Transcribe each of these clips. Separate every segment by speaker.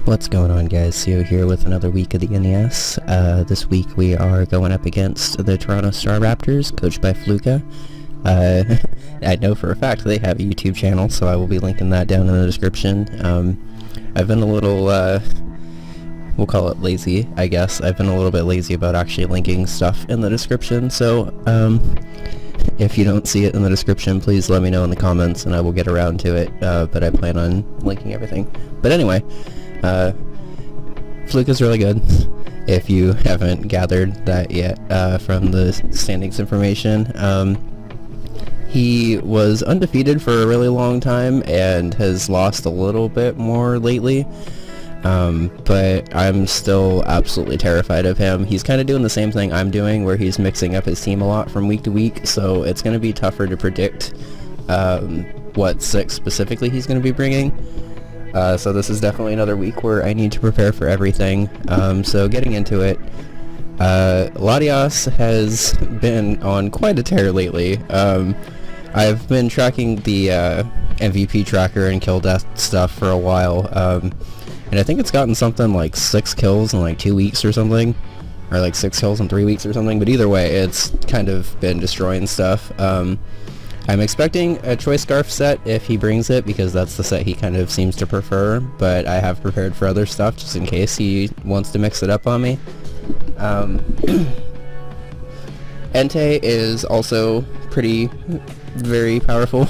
Speaker 1: What's going on, guys? Sio here with another week of the NES. This week we are going up against the Toronto Staraptors, coached by Fluka. I know for a fact they have a YouTube channel, so I will be linking that down in the description. I've been a little, we'll call it lazy, I guess. I've been a little bit lazy about actually linking stuff in the description, so if you don't see it in the description, please let me know in the comments and I will get around to it, but I plan on linking everything. But anyway, Fluke is really good, if you haven't gathered that yet from the standings information. He was undefeated for a really long time and has lost a little bit more lately, but I'm still absolutely terrified of him. He's kind of doing the same thing I'm doing, where he's mixing up his team a lot from week to week, so it's going to be tougher to predict what six specifically he's going to be bringing. So this is definitely another week where I need to prepare for everything. So getting into it, Latias has been on quite a tear lately. I've been tracking the MVP tracker and kill death stuff for a while, and I think it's gotten something like 6 kills in like 2 weeks or something, or like 6 kills in 3 weeks or something, but either way, it's kind of been destroying stuff. I'm expecting a Choice Scarf set if he brings it, because that's the set he kind of seems to prefer, but I have prepared for other stuff just in case he wants to mix it up on me. Entei is also very powerful.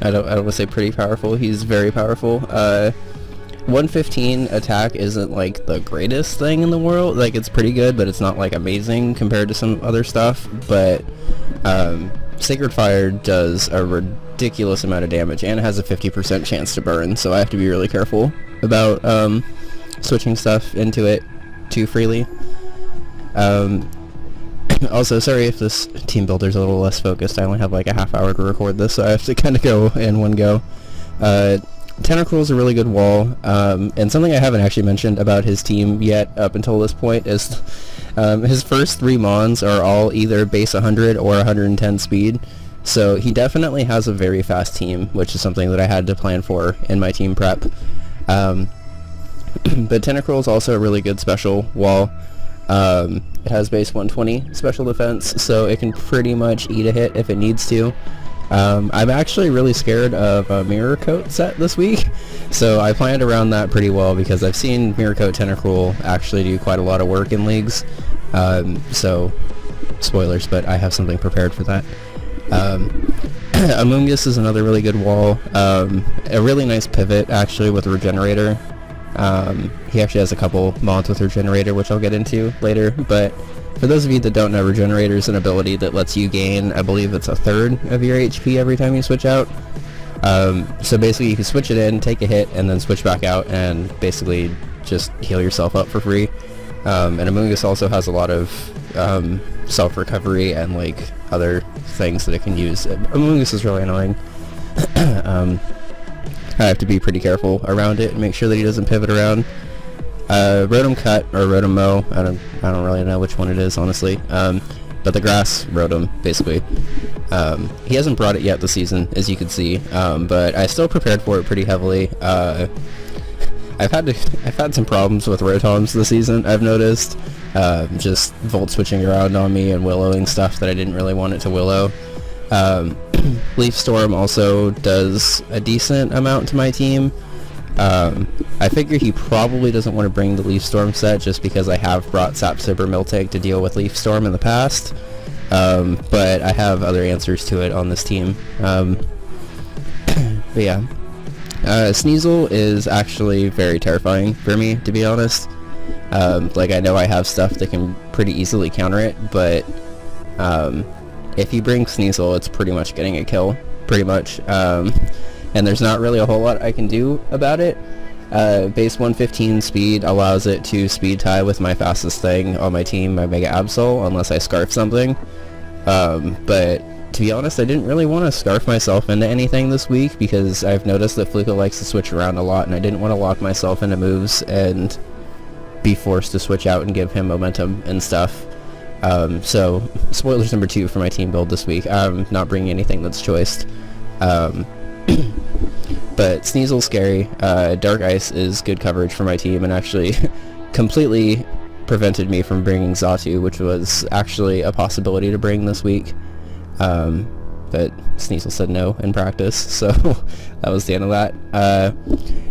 Speaker 1: I don't want to say pretty powerful, he's very powerful. 115 attack isn't like the greatest thing in the world, like it's pretty good, but it's not like amazing compared to some other stuff, but Sacred Fire does a ridiculous amount of damage and has a 50% chance to burn, so I have to be really careful about switching stuff into it too freely. Also, sorry if this team builder is a little less focused. I only have like a half hour to record this, so I have to kind of go in one go. Tentacruel is a really good wall, and something I haven't actually mentioned about his team yet up until this point is his first 3 Mons are all either base 100 or 110 speed, so he definitely has a very fast team, which is something that I had to plan for in my team prep. But Tentacruel is also a really good special wall. It has base 120 special defense, so it can pretty much eat a hit if it needs to. I'm actually really scared of a Mirror Coat set this week, so I planned around that pretty well because I've seen Mirror Coat Tentacruel actually do quite a lot of work in leagues, so spoilers, but I have something prepared for that. Amoongus is another really good wall, a really nice pivot actually with Regenerator. He actually has a couple mods with Regenerator, which I'll get into later, but for those of you that don't know, Regenerator is an ability that lets you gain, I believe it's 1/3 of your HP every time you switch out. So basically you can switch it in, take a hit, and then switch back out and basically just heal yourself up for free. And Amoongus also has a lot of self-recovery and like other things that it can use. Amoongus is really annoying. I have to be pretty careful around it and make sure that he doesn't pivot around. Rotom Cut or Rotom Mow, I don't really know which one it is, honestly. But the grass Rotom, basically. He hasn't brought it yet this season, as you can see, but I still prepared for it pretty heavily. I've had some problems with Rotoms this season, I've noticed. Just Volt switching around on me and willowing stuff that I didn't really want it to willow. Leaf Storm also does a decent amount to my team. I figure he probably doesn't want to bring the Leaf Storm set just because I have brought Sapsib or Miltank to deal with Leaf Storm in the past, but I have other answers to it on this team. But yeah, Sneasel is actually very terrifying for me, to be honest. Like, I know I have stuff that can pretty easily counter it, but if you bring Sneasel, it's pretty much getting a kill, pretty much. And there's not really a whole lot I can do about it. Base 115 speed allows it to speed tie with my fastest thing on my team, my Mega Absol, unless I scarf something. But to be honest, I didn't really want to scarf myself into anything this week because I've noticed that Fluka likes to switch around a lot, and I didn't want to lock myself into moves and be forced to switch out and give him momentum and stuff. So, spoilers number 2 for my team build this week. I'm not bringing anything that's choiced. But Sneasel's scary. Dark Ice is good coverage for my team and actually completely prevented me from bringing Xatu, which was actually a possibility to bring this week. But Sneasel said no in practice, so that was the end of that.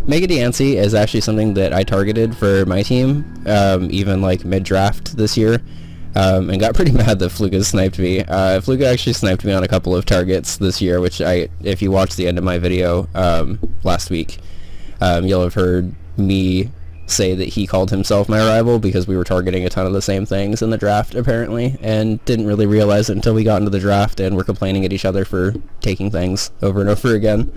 Speaker 1: Mega Diancie is actually something that I targeted for my team, even like mid-draft this year, and got pretty mad that Fluga sniped me. Fluga actually sniped me on a couple of targets this year, which if you watch the end of my video last week, you'll have heard me say that he called himself my rival because we were targeting a ton of the same things in the draft apparently, and didn't really realize it until we got into the draft and were complaining at each other for taking things over and over again.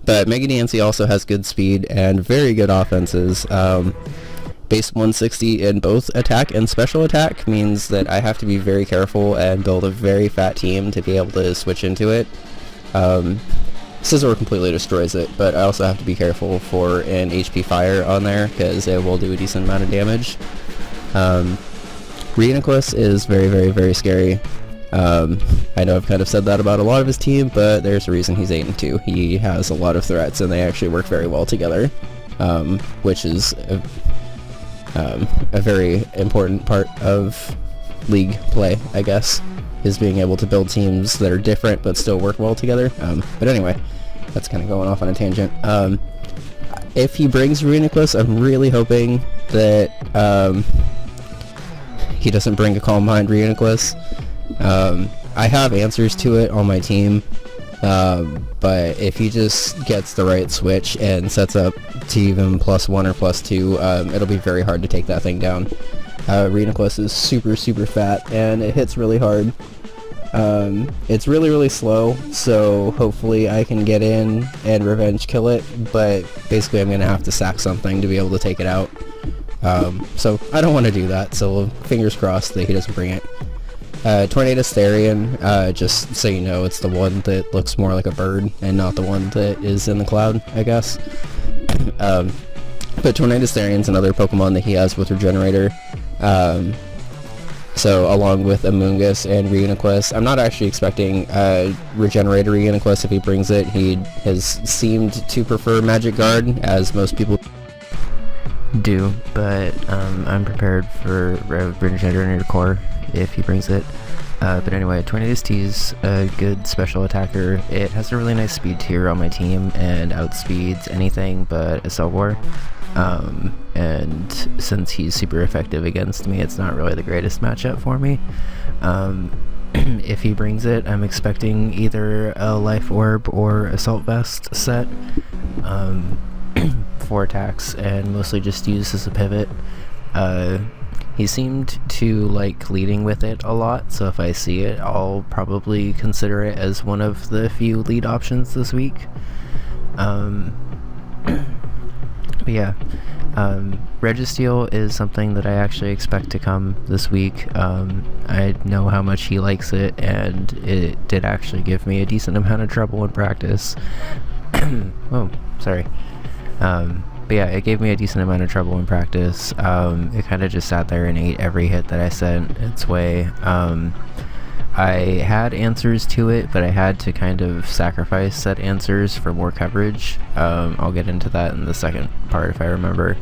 Speaker 1: But Mega Diancie also has good speed and very good offenses. Base 160 in both attack and special attack means that I have to be very careful and build a very fat team to be able to switch into it. Scizor completely destroys it, but I also have to be careful for an HP Fire on there because it will do a decent amount of damage. Reuniclus is very, very, very scary. I know I've kind of said that about a lot of his team, but there's a reason he's 8-2. He has a lot of threats and they actually work very well together, which is a very important part of League play, I guess, is being able to build teams that are different but still work well together. But anyway, that's kind of going off on a tangent. If he brings Reuniclus, I'm really hoping that he doesn't bring a Calm Mind Reuniclus. I have answers to it on my team, but if he just gets the right switch and sets up to even +1 or +2, it'll be very hard to take that thing down. Reuniclus is super, super fat, and it hits really hard. It's really, really slow, so hopefully I can get in and revenge kill it, but basically I'm going to have to sack something to be able to take it out. So I don't want to do that, so fingers crossed that he doesn't bring it. Tornadus Therian, just so you know, it's the one that looks more like a bird and not the one that is in the cloud, I guess. But Tornadus Therian's another Pokemon that he has with Regenerator. So along with Amoonguss and Reuniclus, I'm not actually expecting Regenerator Reuniclus if he brings it. He has seemed to prefer Magic Guard, as most people do, but I'm prepared for Regenerator Core if he brings it. But anyway, Tornadus T's a good special attacker. It has a really nice speed tier on my team and outspeeds anything but a Cellbore. And since he's super effective against me, it's not really the greatest matchup for me. If he brings it, I'm expecting either a Life Orb or Assault Vest set for attacks, and mostly just used as a pivot. He seemed to like leading with it a lot, so if I see it, I'll probably consider it as one of the few lead options this week. But yeah, Registeel is something that I actually expect to come this week. I know how much he likes it, and it did actually give me a decent amount of trouble in practice. Oh, sorry. But yeah, it gave me a decent amount of trouble in practice. It kind of just sat there and ate every hit that I sent its way. I had answers to it, but I had to kind of sacrifice said answers for more coverage. I'll get into that in the second part if I remember.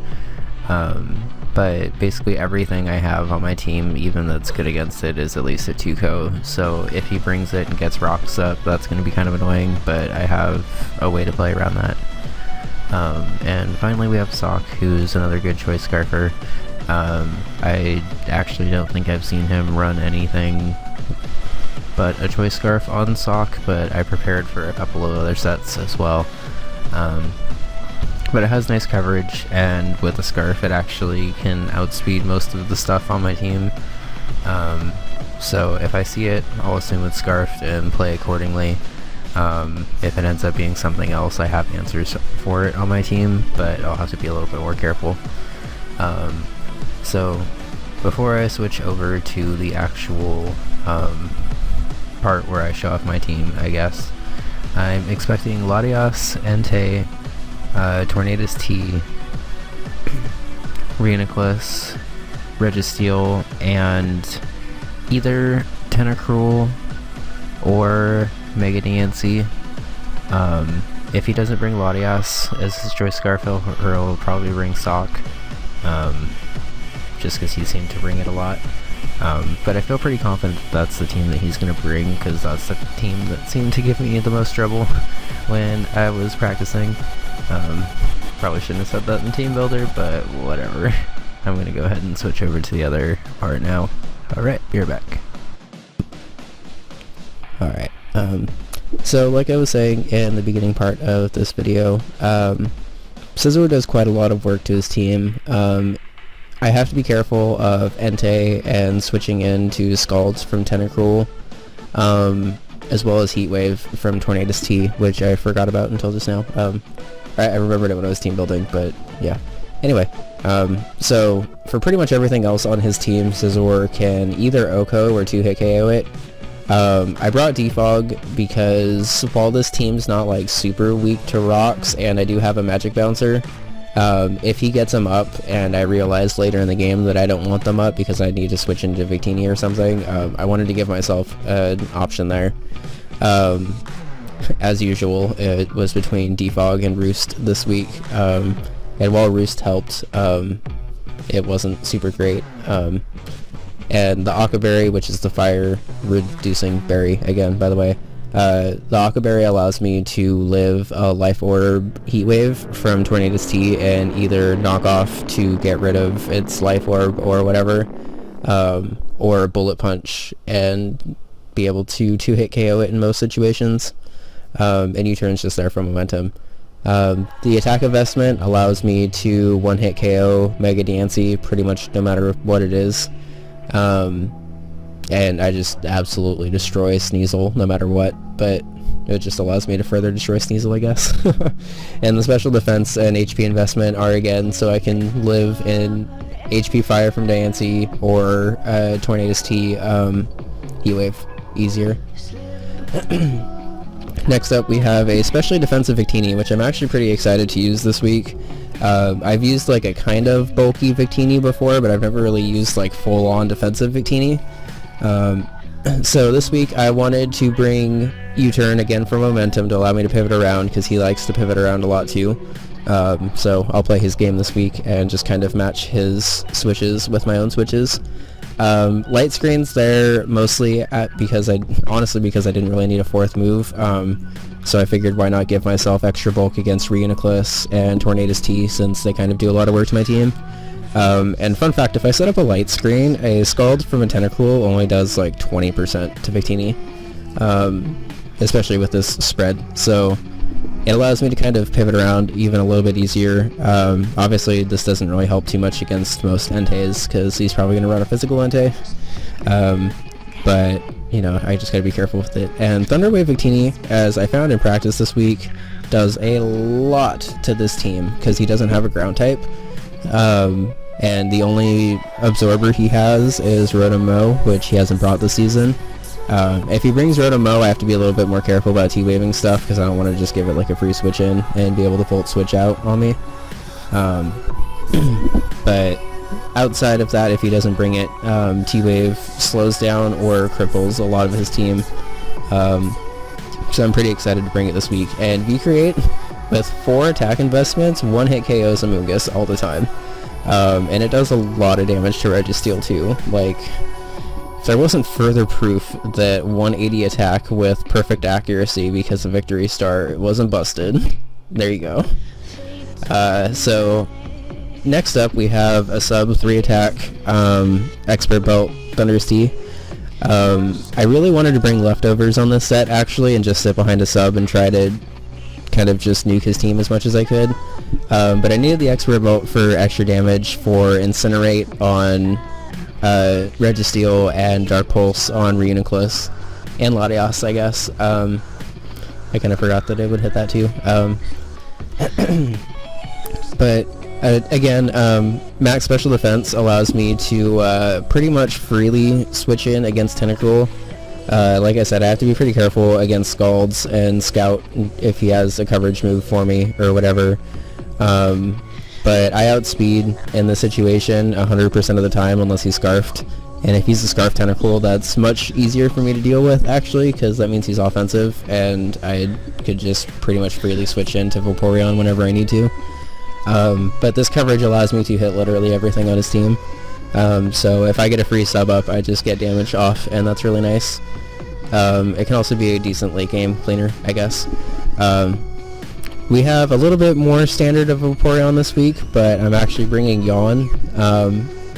Speaker 1: But basically everything I have on my team, even that's good against it, is at least a 2-co. So if he brings it and gets rocks up, that's going to be kind of annoying, but I have a way to play around that. And finally we have Sock, who's another good choice scarfer. I actually don't think I've seen him run anything but a choice scarf on Sock, but I prepared for a couple of other sets as well. But it has nice coverage, and with a scarf it actually can outspeed most of the stuff on my team. So if I see it, I'll assume it's scarfed and play accordingly. If it ends up being something else, I have answers for it on my team, but I'll have to be a little bit more careful. So before I switch over to the actual part where I show off my team, I guess, I'm expecting Latias, Entei, Tornadus T, Reuniclus, Registeel, and either Tentacruel or Mega Diancie.
Speaker 2: If he doesn't bring Latias as his choice scarf, he'll probably bring Sock, just because he seemed to bring it a lot. But I feel pretty confident that's the team that he's going to bring, because that's the team that seemed to give me the most trouble when I was practicing. Probably shouldn't have said that in Teambuilder, but whatever. I'm going to go ahead and switch over to the other part now. Alright, you're back.
Speaker 1: Alright, so like I was saying in the beginning part of this video, Scizor does quite a lot of work to his team. I have to be careful of Entei and switching into Scalds from Tentacruel, as well as Heatwave from Tornadus T, which I forgot about until just now. I remembered it when I was team building, but yeah. Anyway, so for pretty much everything else on his team, Scizor can either OHKO or 2-hit KO it. I brought Defog because while this team's not like super weak to rocks, and I do have a Magic Bouncer, if he gets them up and I realize later in the game that I don't want them up because I need to switch into Victini or something, I wanted to give myself an option there. As usual, it was between Defog and Roost this week, and while Roost helped, it wasn't super great. And the Aqua Berry, which is the fire reducing berry, again, by the way, the Aqua Berry allows me to live a Life Orb Heatwave from Tornadus T and either knock off to get rid of its Life Orb or whatever, or Bullet Punch and be able to 2-hit KO it in most situations. And U-turn's just there for momentum. The attack investment allows me to 1-hit KO Mega Diancie pretty much no matter what it is. And I just absolutely destroy Sneasel no matter what, but it just allows me to further destroy Sneasel, I guess. And the special defense and HP investment are again so I can live in HP Fire from Diancie or Tornadus T Heatwave easier. Next up we have a specially defensive Victini, which I'm actually pretty excited to use this week. I've used like a kind of bulky Victini before, but I've never really used like full-on defensive Victini. So this week I wanted to bring U-turn again for momentum to allow me to pivot around, because he likes to pivot around a lot too. So I'll play his game this week and just kind of match his switches with my own switches. Light screen's there mostly because I didn't really need a fourth move, so I figured why not give myself extra bulk against Reuniclus and Tornadus T, since they kind of do a lot of work to my team. And fun fact, if I set up a light screen, a Scald from a Tentacruel only does like 20% to Victini, especially with this spread, so it allows me to kind of pivot around even a little bit easier. Obviously this doesn't really help too much against most Enteis, because he's probably going to run a physical Entei, but you know, I just gotta be careful with it. And Thunder Wave Victini, as I found in practice this week, does a lot to this team, because he doesn't have a ground type, and the only absorber he has is Rotom-Mow, which he hasn't brought this season. If he brings Rotom-Mow, I have to be a little bit more careful about T-waving stuff, because I don't want to just give it like a free switch in and be able to Volt Switch out on me. But outside of that, if he doesn't bring it, T-Wave slows down or cripples a lot of his team. So I'm pretty excited to bring it this week. And V-Create, with 4 attack investments, 1-hit KOs Amoonguss all the time. And it does a lot of damage to Registeel too. Like, if there wasn't further proof that 180 attack with perfect accuracy because of Victory Star wasn't busted, there you go. So next up we have a sub 3 attack Expert Belt Thunderous T. I really wanted to bring Leftovers on this set actually and just sit behind a sub and try to kind of just nuke his team as much as I could. But I needed the Expert Belt for extra damage for Incinerate on Registeel and Dark Pulse on Reuniclus and Latias, I guess. I kind of forgot that it would hit that too. But again, max special defense allows me to pretty much freely switch in against Tentacruel. Like I said, I have to be pretty careful against Scalds and Scout if he has a coverage move for me or whatever. But I outspeed in this situation 100% of the time unless he's Scarfed, And if he's a Scarf Tentacle, that's much easier for me to deal with, actually, because that means he's offensive, and I could just pretty much freely switch into Vaporeon whenever I need to. But this coverage allows me to hit literally everything on his team. So if I get a free sub up, I just get damage off, and that's really nice. It can also be a decent late game cleaner, I guess. We have a little bit more standard of Vaporeon this week, but I'm actually bringing Yawn.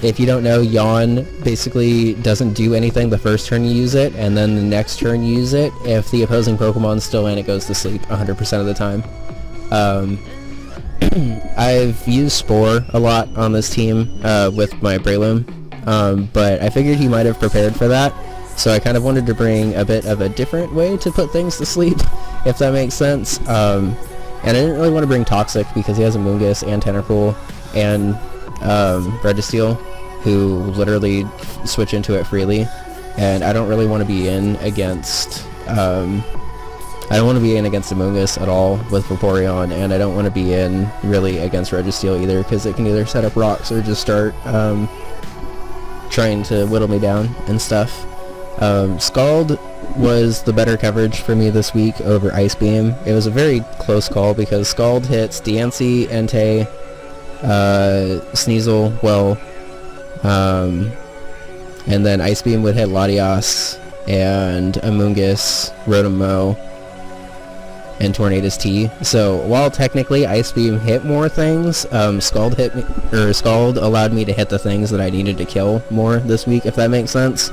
Speaker 1: If you don't know, Yawn basically doesn't do anything the first turn you use it, and then the next turn you use it. If the opposing Pokemon's still in, it goes to sleep 100% of the time. I've used Spore a lot on this team with my Breloom, but I figured he might have prepared for that, so I kind of wanted to bring a bit of a different way to put things to sleep, if that makes sense. And I didn't really want to bring Toxic because he has a Moongus and Tentacle and Registeel, who literally switch into it freely, and I don't really want to be in against I don't want to be in against the Moongus at all with Vaporeon, and I don't want to be in really against Registeel either, because it can either set up rocks or just start trying to whittle me down and stuff. Scald was the better coverage for me this week over Ice Beam. It was a very close call because Scald hits Diancie, Entei, Sneasel, well, and then Ice Beam would hit Latias and Amoonguss, Rotom-Mow, and Tornadus T. So while technically Ice Beam hit more things, Scald allowed me to hit the things that I needed to kill more this week, if that makes sense.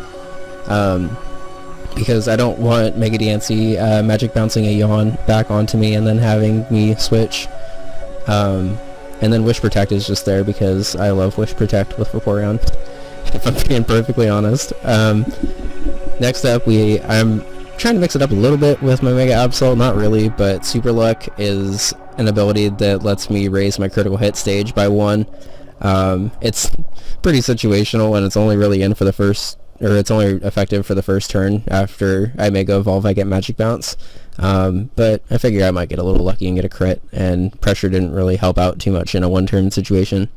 Speaker 1: Because I don't want Mega Diancie magic bouncing a Yawn back onto me and then having me switch. And then Wish Protect is just there because I love Wish Protect with Vaporeon, if I'm being perfectly honest. Next up, I'm trying to mix it up a little bit with my Mega Absol, not really, but Super Luck is an ability that lets me raise my critical hit stage by 1. It's pretty situational, and it's only really in for the first, or it's only effective for the first turn. After I Mega Evolve, I get Magic Bounce. But I figure I might get a little lucky and get a crit, and Pressure didn't really help out too much in a one-turn situation.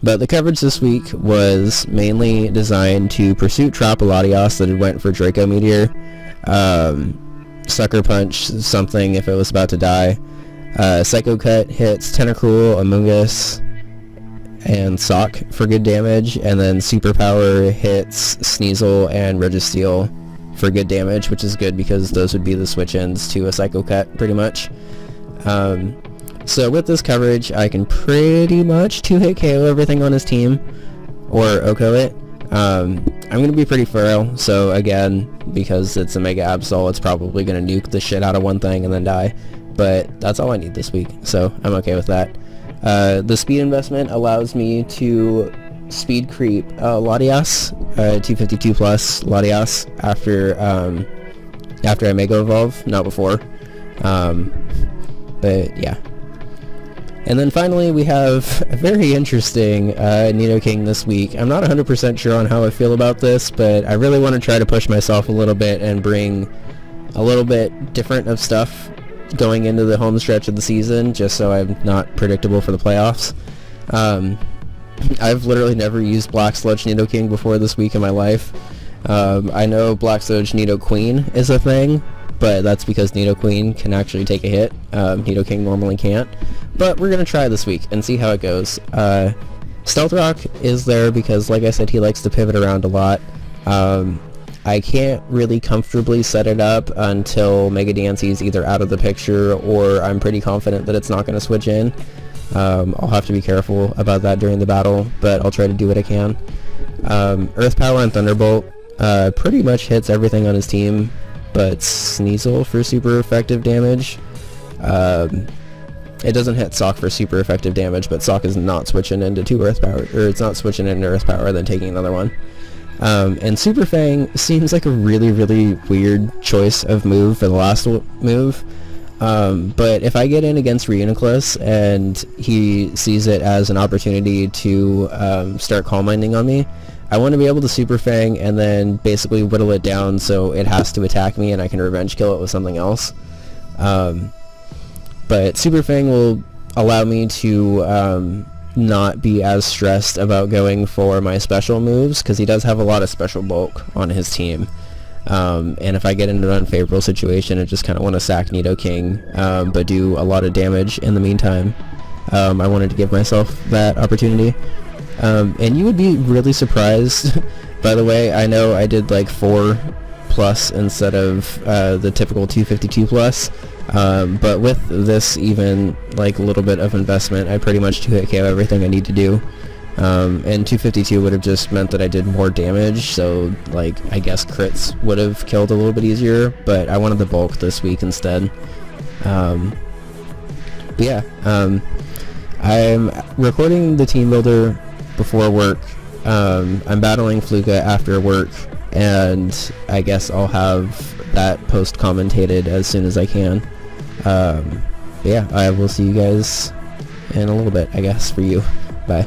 Speaker 1: But the coverage this week was mainly designed to Pursuit Trap a Latias that had went for Draco Meteor, Sucker Punch something if it was about to die, Psycho Cut hits Tentacruel, Amoonguss, and Sock for good damage, and then Superpower hits Sneasel and Registeel for good damage, which is good because those would be the switch-ins to a Psycho Cut, pretty much. So with this coverage, I can pretty much 2-hit KO everything on his team, or OHKO it. I'm going to be pretty feral, so again, because it's a Mega Absol, it's probably going to nuke the shit out of one thing and then die, but that's all I need this week, so I'm okay with that. The speed investment allows me to speed creep Latias, 252 plus Latias, after I Mega Evolve, not before. But yeah. And then finally we have a very interesting Nidoking this week. I'm not 100% sure on how I feel about this, but I really want to try to push myself a little bit and bring a little bit different of stuff going into the home stretch of the season, just so I'm not predictable for the playoffs. I've literally never used Black Sludge Nidoking before this week in my life. I know Black Sludge Nidoqueen is a thing, but that's because Nidoqueen can actually take a hit. Nidoking normally can't. But we're going to try this week and see how it goes. Stealth Rock is there because, like I said, he likes to pivot around a lot. I can't really comfortably set it up until Mega Diancie is either out of the picture or I'm pretty confident that it's not going to switch in. I'll have to be careful about that during the battle, but I'll try to do what I can. Earth Power and Thunderbolt pretty much hits everything on his team, but Sneasel for super effective damage. It doesn't hit Sock for super effective damage, but Sock is not switching into 2 Earth Power, or it's not switching into Earth Power then taking another one. And Super Fang seems like a really, really weird choice of move for the last move. But if I get in against Reuniclus and he sees it as an opportunity to start Calm Minding on me, I want to be able to Super Fang and then basically whittle it down so it has to attack me and I can revenge kill it with something else. But Super Fang will allow me to not be as stressed about going for my special moves, because he does have a lot of special bulk on his team. And if I get into an unfavorable situation, I just kind of want to sack Nidoking, but do a lot of damage in the meantime. I wanted to give myself that opportunity. And you would be really surprised, by the way, I know I did like 4 plus instead of the typical 252 plus, but with this even like a little bit of investment, I pretty much 2-hit KO everything I need to do. And 252 would have just meant that I did more damage, so like I guess crits would have killed a little bit easier, but I wanted the bulk this week instead. But yeah, I'm recording the team builder before work. I'm battling Fluka after work, and I guess I'll have that post commentated as soon as I can. But yeah, I will see you guys in a little bit, I guess, for you. Bye.